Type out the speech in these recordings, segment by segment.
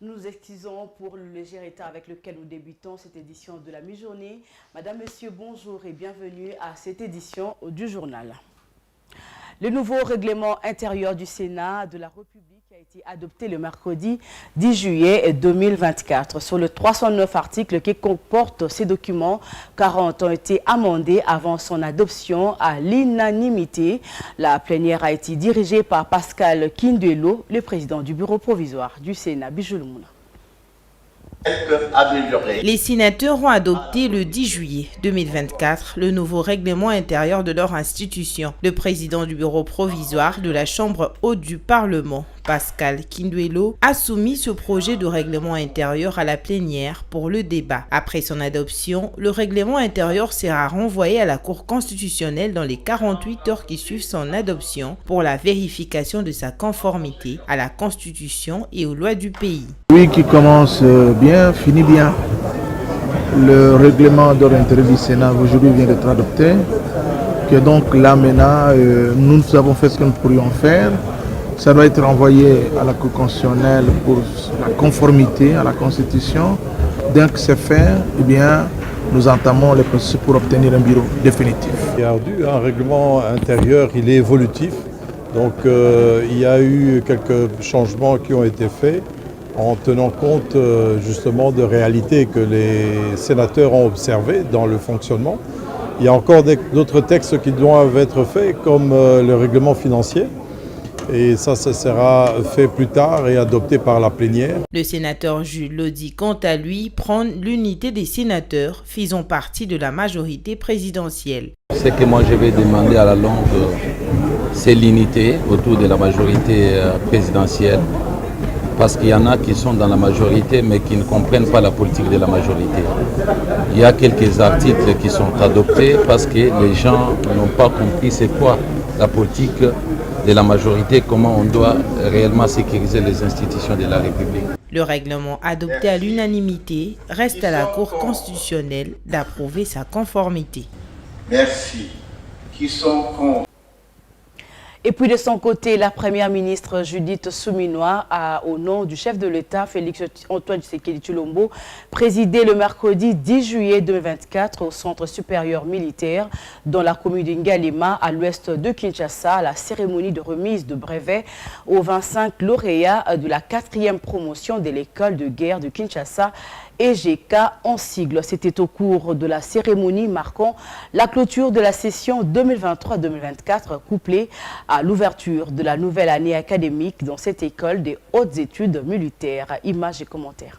Nous nous excusons pour le léger retard avec lequel nous débutons cette édition de la mi-journée. Madame, Monsieur, bonjour et bienvenue à cette édition du journal. Le nouveau règlement intérieur du Sénat de la République a été adopté le mercredi 10 juillet 2024. Sur les 309 articles qui comportent ces documents, 40 ont été amendés avant son adoption à l'unanimité. La plénière a été dirigée par Pascal Kinduelo, le président du bureau provisoire du Sénat. Bijoulomouna. Les sénateurs ont adopté le 10 juillet 2024 le nouveau règlement intérieur de leur institution. Le président du bureau provisoire de la Chambre haute du Parlement, Pascal Kinduelo, a soumis ce projet de règlement intérieur à la plénière pour le débat. Après son adoption, le règlement intérieur sera renvoyé à la Cour constitutionnelle dans les 48 heures qui suivent son adoption pour la vérification de sa conformité à la Constitution et aux lois du pays. Lui qui commence bien, finit bien. Le règlement d'ordre intérieur du Sénat aujourd'hui vient d'être adopté. Que donc là maintenant, nous avons fait ce que nous pourrions faire. Ça doit être envoyé à la Cour constitutionnelle pour la conformité à la Constitution. Dès que c'est fait, eh bien, nous entamons les processus pour obtenir un bureau définitif. Il y a un règlement intérieur, il est évolutif. Donc il y a eu quelques changements qui ont été faits en tenant compte justement de réalités que les sénateurs ont observées dans le fonctionnement. Il y a encore d'autres textes qui doivent être faits, comme le règlement financier. Et ça sera fait plus tard et adopté par la plénière. Le sénateur Jules Lodi, quant à lui, prend l'unité des sénateurs faisant partie de la majorité présidentielle. Ce que moi je vais demander à la longue, c'est l'unité autour de la majorité présidentielle. Parce qu'il y en a qui sont dans la majorité mais qui ne comprennent pas la politique de la majorité. Il y a quelques articles qui sont adoptés parce que les gens n'ont pas compris c'est quoi la politique de la majorité, comment on doit réellement sécuriser les institutions de la République. Le règlement adopté à l'unanimité reste à la Cour constitutionnelle d'approuver sa conformité. Merci. Qui sont contre? Et puis de son côté, la première ministre Judith Suminwa a, au nom du chef de l'État, Félix-Antoine Tshisekedi Tshilombo, présidé le mercredi 10 juillet 2024 au Centre supérieur militaire dans la commune de Ngalema, à l'ouest de Kinshasa, la cérémonie de remise de brevets aux 25 lauréats de la 4e promotion de l'école de guerre de Kinshasa, EGK en sigle. C'était au cours de la cérémonie marquant la clôture de la session 2023-2024 couplée à l'ouverture de la nouvelle année académique dans cette école des hautes études militaires. Images et commentaires.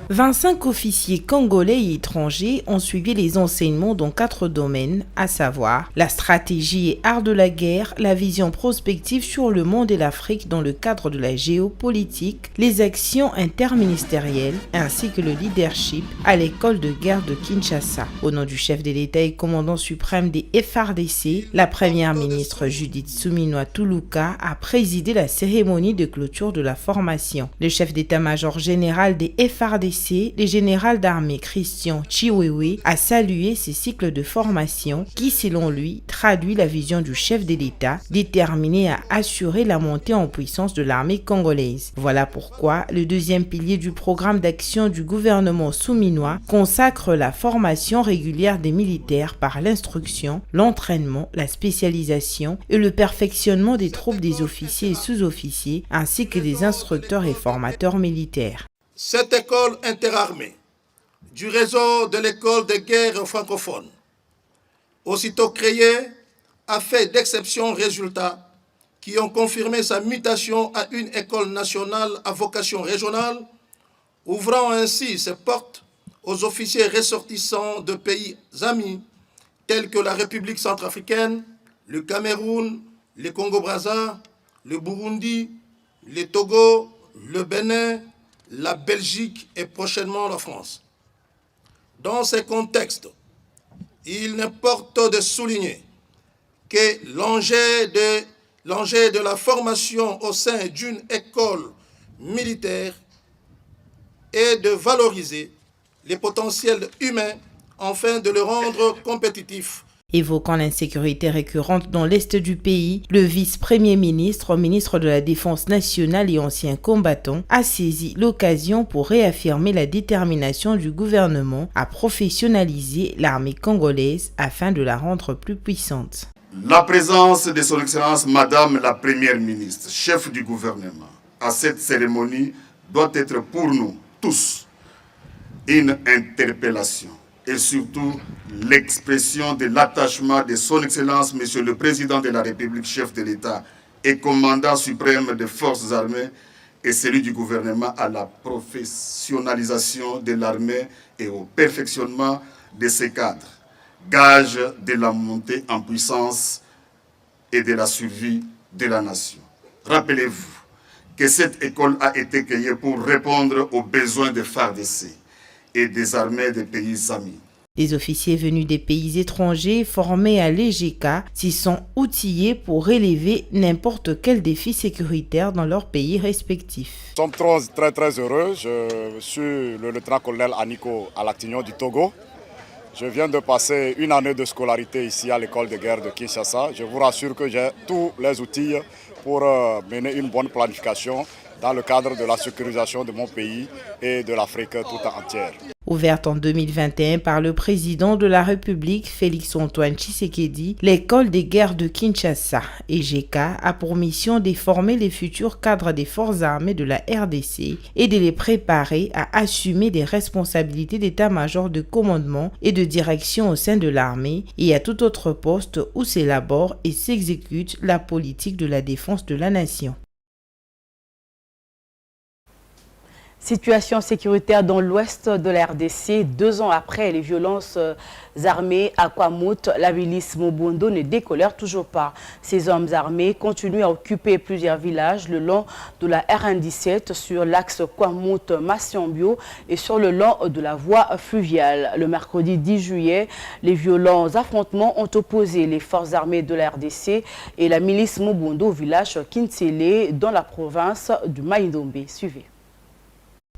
25 officiers congolais et étrangers ont suivi les enseignements dans 4 domaines, à savoir la stratégie et art de la guerre, la vision prospective sur le monde et l'Afrique dans le cadre de la géopolitique, les actions interministérielles ainsi que le leadership à l'école de guerre de Kinshasa. Au nom du chef de l'État et commandant suprême des FARDC, la première ministre Judith Suminwa Tuluka a présidé la cérémonie de clôture de la formation. Le chef d'état-major général des FARDC, le général d'armée Christian Chiwewe, a salué ces cycles de formation qui, selon lui, traduit la vision du chef de l'État déterminé à assurer la montée en puissance de l'armée congolaise. Voilà pourquoi le deuxième pilier du programme d'action du gouvernement Suminwa consacre la formation régulière des militaires par l'instruction, l'entraînement, la spécialisation et le perfectionnement des troupes des officiers et sous-officiers ainsi que des instructeurs et formateurs militaires. Cette école interarmée du réseau de l'école de guerre francophone, aussitôt créée, a fait d'exceptionnels résultats qui ont confirmé sa mutation à une école nationale à vocation régionale, ouvrant ainsi ses portes aux officiers ressortissants de pays amis tels que la République centrafricaine, le Cameroun, le Congo-Brazza, le Burundi, le Togo, le Bénin, la Belgique et prochainement la France. Dans ces contextes, il importe de souligner que l'enjeu de la formation au sein d'une école militaire est de valoriser les potentiels humains afin de le rendre compétitif Évoquant l'insécurité récurrente dans l'est du pays, le vice-premier ministre, ministre de la Défense nationale et ancien combattant, a saisi l'occasion pour réaffirmer la détermination du gouvernement à professionnaliser l'armée congolaise afin de la rendre plus puissante. La présence de son Excellence Madame la Première ministre, chef du gouvernement, à cette cérémonie doit être pour nous tous une interpellation et surtout l'expression de l'attachement de son Excellence Monsieur le Président de la République, chef de l'État et commandant suprême des forces armées et celui du gouvernement à la professionnalisation de l'armée et au perfectionnement de ses cadres, gage de la montée en puissance et de la survie de la nation. Rappelez-vous que cette école a été créée pour répondre aux besoins des FARDC et des armées des pays amis. Les officiers venus des pays étrangers formés à l'EGK s'y sont outillés pour relever n'importe quel défi sécuritaire dans leur pays respectif. Nous sommes très heureux. Je suis le lieutenant-colonel Aniko Alatignon du Togo. Je viens de passer une année de scolarité ici à l'école de guerre de Kinshasa. Je vous rassure que j'ai tous les outils pour mener une bonne planification dans le cadre de la sécurisation de mon pays et de l'Afrique toute entière. Ouverte en 2021 par le président de la République, Félix-Antoine Tshisekedi, l'école des guerres de Kinshasa, EGK, a pour mission de former les futurs cadres des forces armées de la RDC et de les préparer à assumer des responsabilités d'état-major de commandement et de direction au sein de l'armée et à tout autre poste où s'élabore et s'exécute la politique de la défense de la nation. Situation sécuritaire dans l'ouest de la RDC. 2 ans après les violences armées à Kwamout, la milice Mobondo ne décolère toujours pas. Ces hommes armés continuent à occuper plusieurs villages le long de la RN17 sur l'axe Kwamout-Massiambio et sur le long de la voie fluviale. Le mercredi 10 juillet, les violents affrontements ont opposé les forces armées de la RDC et la milice Mobondo au village Kinsele dans la province du Maïndombe. Suivez.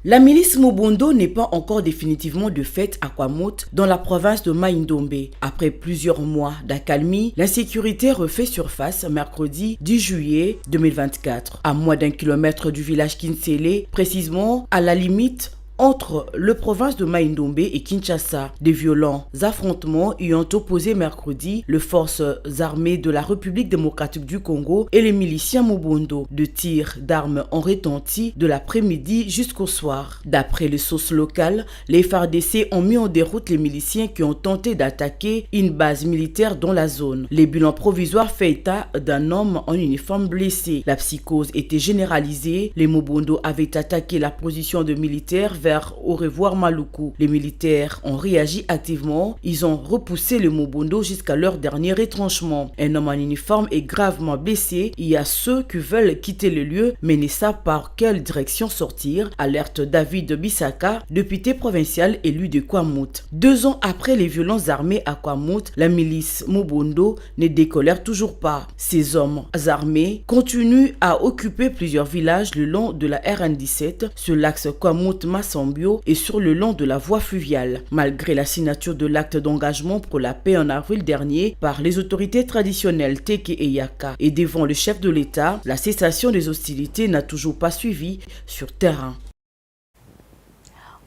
La milice Mobondo n'est pas encore définitivement de fait à Kwamout, dans la province de Maïndombe. Après plusieurs mois d'accalmie, l'insécurité refait surface mercredi 10 juillet 2024. À moins d'1 kilomètre du village Kinsele, précisément à la limite entre le province de Maïndombe et Kinshasa. Des violents affrontements y ont opposé mercredi les forces armées de la République démocratique du Congo et les miliciens Mobondo. De tirs d'armes ont retenti de l'après-midi jusqu'au soir. D'après les sources locales, les FARDC ont mis en déroute les miliciens qui ont tenté d'attaquer une base militaire dans la zone. Les bilans provisoires fait état d'un homme en uniforme blessé. La psychose était généralisée. Les Mobondo avaient attaqué la position de militaires vers Au revoir Maluku. Les militaires ont réagi activement. Ils ont repoussé le Mobondo jusqu'à leur dernier retranchement. Un homme en uniforme est gravement blessé. Il y a ceux qui veulent quitter le lieu mais ne savent par quelle direction sortir. Alerte David Bissaka, député provincial élu de Kwamout. 2 ans après les violences armées à Kwamout, la milice Mobondo ne décolère toujours pas. Ces hommes armés continuent à occuper plusieurs villages le long de la RN17 sur l'axe Kwamout-Massiambio et sur le long de la voie fluviale. Malgré la signature de l'acte d'engagement pour la paix en avril dernier par les autorités traditionnelles Teke et Yaka et devant le chef de l'État, la cessation des hostilités n'a toujours pas suivi sur terrain.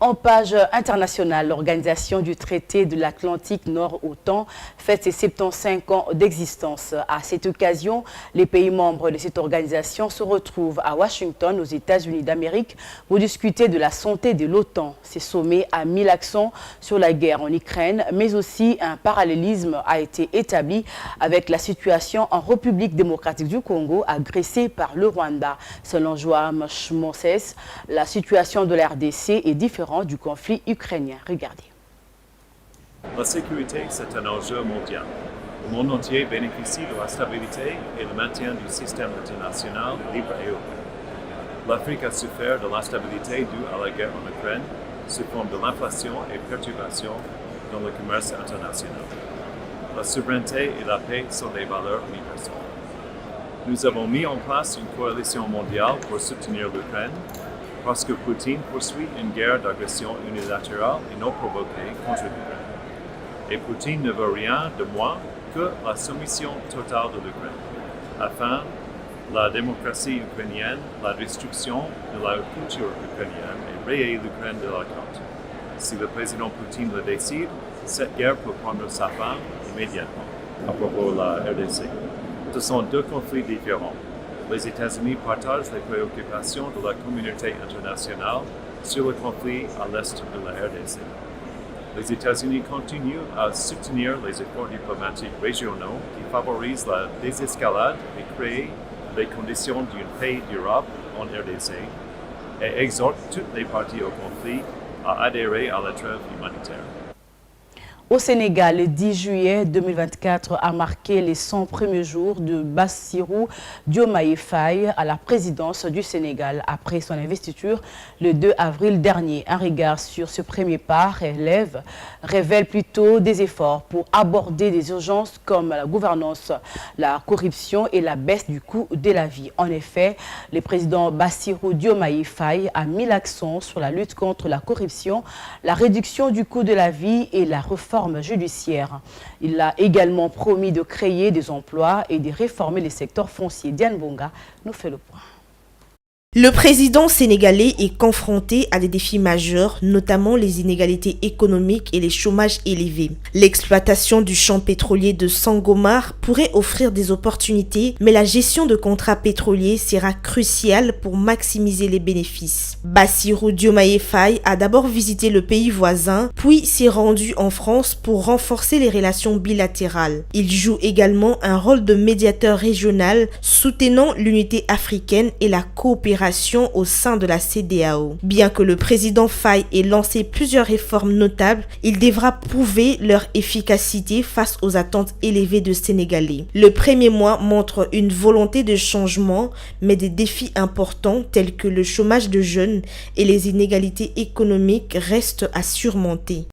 En page internationale, l'Organisation du traité de l'Atlantique Nord-OTAN fête ses 75 ans d'existence. À cette occasion, les pays membres de cette organisation se retrouvent à Washington, aux États-Unis d'Amérique, pour discuter de la santé de l'OTAN. Ce sommet a mis l'accent sur la guerre en Ukraine, mais aussi un parallélisme a été établi avec la situation en République démocratique du Congo, agressée par le Rwanda. Selon Joachim Schmoses, la situation de la RDC est différente du conflit ukrainien. Regardez. La sécurité, c'est un enjeu mondial. Le monde entier bénéficie de la stabilité et le maintien du système international libre et ouvert. L'Afrique a souffert de l'instabilité due à la guerre en Ukraine, sous forme de l'inflation et perturbations dans le commerce international. La souveraineté et la paix sont des valeurs universelles. Nous avons mis en place une coalition mondiale pour soutenir l'Ukraine, parce que Poutine poursuit une guerre d'agression unilatérale et non provoquée contre l'Ukraine. Et Poutine ne veut rien de moins que la soumission totale de l'Ukraine, afin la démocratie ukrainienne, la destruction de la culture ukrainienne et rayer l'Ukraine de la carte. Si le président Poutine le décide, cette guerre peut prendre sa fin immédiatement. À propos de la RDC, ce sont deux conflits différents. Les États-Unis partagent les préoccupations de la communauté internationale sur le conflit à l'est de la RDC. Les États-Unis continuent à soutenir les efforts diplomatiques régionaux qui favorisent la désescalade et créent les conditions d'une paix durable en RDC et exhortent toutes les parties au conflit à adhérer à la trêve humanitaire. Au Sénégal, le 10 juillet 2024 a marqué les 100 premiers jours de Bassirou Diomaye Faye à la présidence du Sénégal après son investiture le 2 avril dernier. Un regard sur ce premier pas révèle plutôt des efforts pour aborder des urgences comme la gouvernance, la corruption et la baisse du coût de la vie. En effet, le président Bassirou Diomaye Faye a mis l'accent sur la lutte contre la corruption, la réduction du coût de la vie et la réforme judiciaire. Il a également promis de créer des emplois et de réformer les secteurs fonciers. Diane Bonga nous fait le point. Le président sénégalais est confronté à des défis majeurs, notamment les inégalités économiques et les chômages élevés. L'exploitation du champ pétrolier de Sangomar pourrait offrir des opportunités, mais la gestion de contrats pétroliers sera cruciale pour maximiser les bénéfices. Bassirou Diomaye Faye a d'abord visité le pays voisin, puis s'est rendu en France pour renforcer les relations bilatérales. Il joue également un rôle de médiateur régional, soutenant l'unité africaine et la coopération au sein de la CEDEAO. Bien que le président Faye ait lancé plusieurs réformes notables, il devra prouver leur efficacité face aux attentes élevées de Sénégalais. Le premier mois montre une volonté de changement, mais des défis importants tels que le chômage de jeunes et les inégalités économiques restent à surmonter.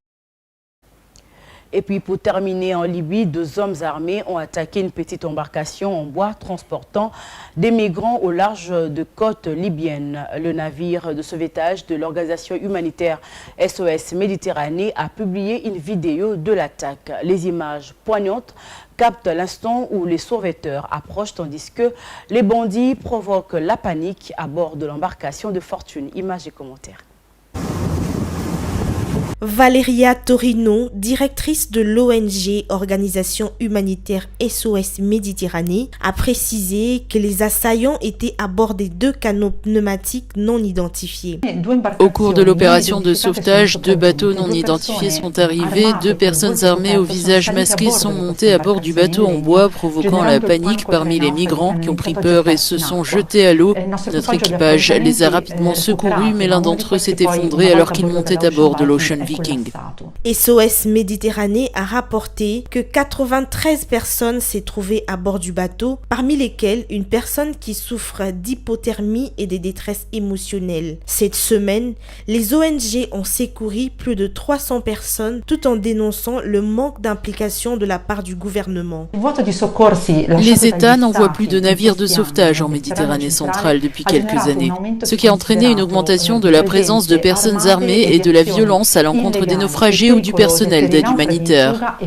Et puis pour terminer, en Libye, 2 hommes armés ont attaqué une petite embarcation en bois transportant des migrants au large de côtes libyennes. Le navire de sauvetage de l'organisation humanitaire SOS Méditerranée a publié une vidéo de l'attaque. Les images poignantes captent l'instant où les sauveteurs approchent tandis que les bandits provoquent la panique à bord de l'embarcation de fortune. Images et commentaires. Valeria Torino, directrice de l'ONG Organisation Humanitaire SOS Méditerranée, a précisé que les assaillants étaient à bord des 2 canots pneumatiques non identifiés. Au cours de l'opération de sauvetage, 2 bateaux non identifiés sont arrivés. 2 personnes armées au visage masqué sont montées à bord du bateau en bois, provoquant la panique parmi les migrants qui ont pris peur et se sont jetés à l'eau. Notre équipage les a rapidement secourus, mais l'un d'entre eux s'est effondré alors qu'il montait à bord de l'Ocean Viking. SOS Méditerranée a rapporté que 93 personnes s'est trouvées à bord du bateau, parmi lesquelles une personne qui souffre d'hypothermie et des détresses émotionnelles. Cette semaine, les ONG ont secouru plus de 300 personnes tout en dénonçant le manque d'implication de la part du gouvernement. Les États n'envoient plus de navires de sauvetage en Méditerranée centrale depuis quelques années, ce qui a entraîné une augmentation de la présence de personnes armées et de la violence à l'encontre des naufragés ou du personnel d'aide humanitaire.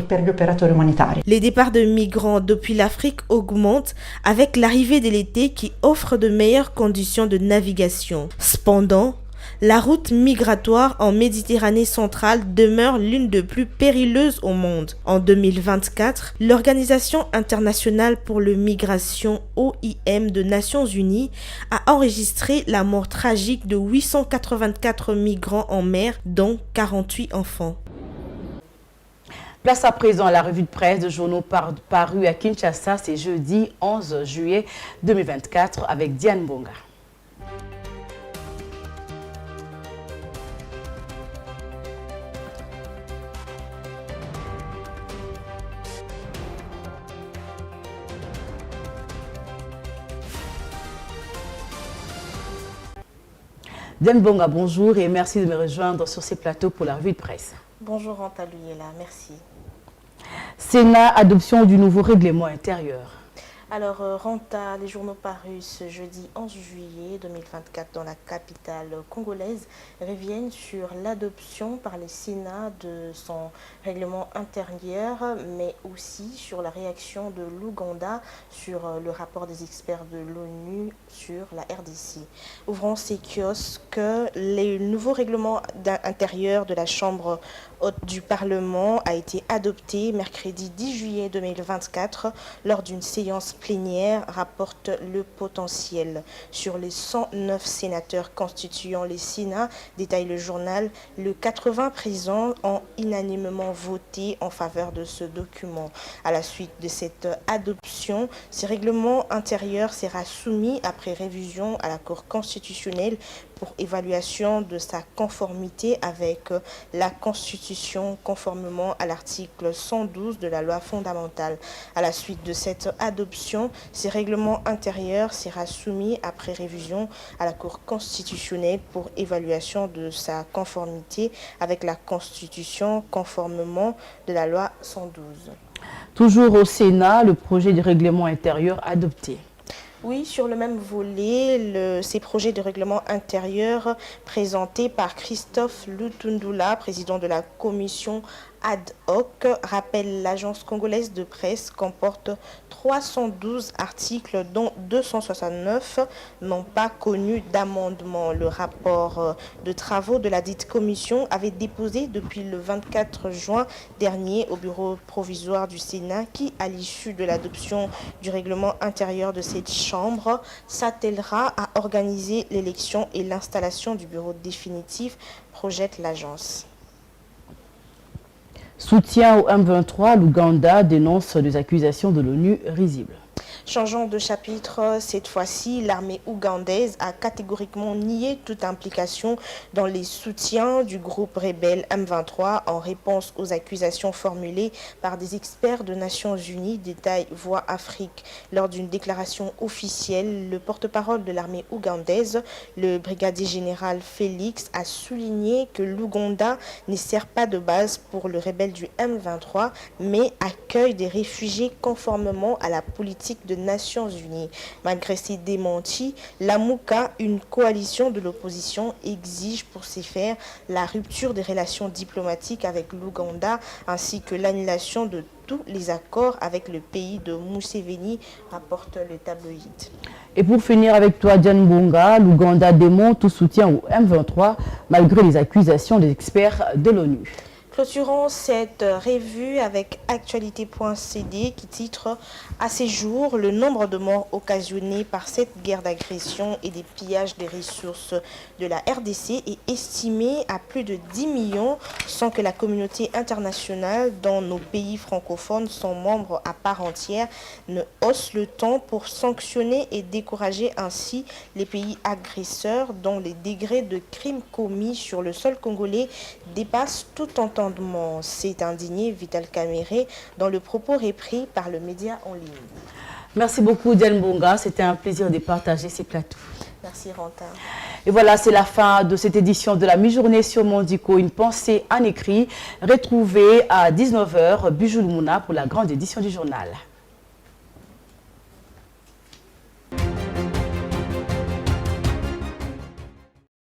Les départs de migrants depuis l'Afrique augmentent avec l'arrivée de l'été qui offre de meilleures conditions de navigation. Cependant, la route migratoire en Méditerranée centrale demeure l'une des plus périlleuses au monde. En 2024, l'Organisation internationale pour la migration OIM de Nations Unies a enregistré la mort tragique de 884 migrants en mer, dont 48 enfants. Place à présent à la revue de presse de journaux parus à Kinshasa, c'est jeudi 11 juillet 2024 avec Diane Bonga. Diane Bonga, bonjour et merci de me rejoindre sur ces plateaux pour la revue de presse. Bonjour Antaluyela, merci. Sénat, adoption du nouveau règlement intérieur. Alors, Ranta, les journaux parus ce jeudi 11 juillet 2024 dans la capitale congolaise reviennent sur l'adoption par le Sénat de son règlement intérieur, mais aussi sur la réaction de l'Ouganda sur le rapport des experts de l'ONU sur la RDC. Ouvrons ces kiosques, le nouveau règlement intérieur de la Chambre haute du Parlement a été adopté mercredi 10 juillet 2024 lors d'une séance plénière, rapporte le potentiel. Sur les 109 sénateurs constituant les Sénats, détaille le journal, le 80 présents ont unanimement voté en faveur de ce document. À la suite de cette adoption, ce règlement intérieur sera soumis après révision à la Cour constitutionnelle pour évaluation de sa conformité avec la Constitution conformément à l'article 112 de la loi fondamentale. À la suite de cette adoption, ce règlement intérieur sera soumis après révision à la Cour constitutionnelle pour évaluation de sa conformité avec la Constitution conformément de la loi 112. Toujours au Sénat, le projet de règlement intérieur adopté. Oui, sur le même volet, ces projets de règlement intérieur présentés par Christophe Lutundula, président de la commission ad hoc, rappelle l'agence congolaise de presse comporte 312 articles dont 269 n'ont pas connu d'amendement. Le rapport de travaux de la dite commission avait déposé depuis le 24 juin dernier au bureau provisoire du Sénat qui, à l'issue de l'adoption du règlement intérieur de cette chambre, s'attellera à organiser l'élection et l'installation du bureau définitif, projette l'agence. Soutien au M23, l'Ouganda dénonce des accusations de l'ONU risibles. Changeons de chapitre, cette fois-ci, l'armée ougandaise a catégoriquement nié toute implication dans les soutiens du groupe rebelle M23 en réponse aux accusations formulées par des experts de Nations Unies, détaille Voix Afrique. Lors d'une déclaration officielle, le porte-parole de l'armée ougandaise, le brigadier général Félix, a souligné que l'Ouganda ne sert pas de base pour le rebelle du M23, mais accueille des réfugiés conformément à la politique de Nations Unies. Malgré ces démentis, la MOUCA, une coalition de l'opposition, exige pour ces faits la rupture des relations diplomatiques avec l'Ouganda ainsi que l'annulation de tous les accords avec le pays de Museveni, rapporte le tabloïd. Et pour finir avec toi, Diane Bonga, l'Ouganda démontre tout soutien au M23 malgré les accusations des experts de l'ONU. Clôturons cette revue avec actualité.cd qui titre « À ces jours, le nombre de morts occasionnés par cette guerre d'agression et des pillages des ressources de la RDC est estimé à plus de 10 millions sans que la communauté internationale, dont nos pays francophones sont membres à part entière, ne hausse le ton pour sanctionner et décourager ainsi les pays agresseurs dont les degrés de crimes commis sur le sol congolais dépassent tout entendement. C'est indigné Vital Caméré dans le propos repris par le média en ligne. Merci beaucoup Diane Bonga, c'était un plaisir de partager ces plateaux. Merci Ranta. Et voilà, c'est la fin de cette édition de la mi-journée sur Mondico. Une pensée en écrit retrouvée à 19h, Bijou Mouna pour la grande édition du journal.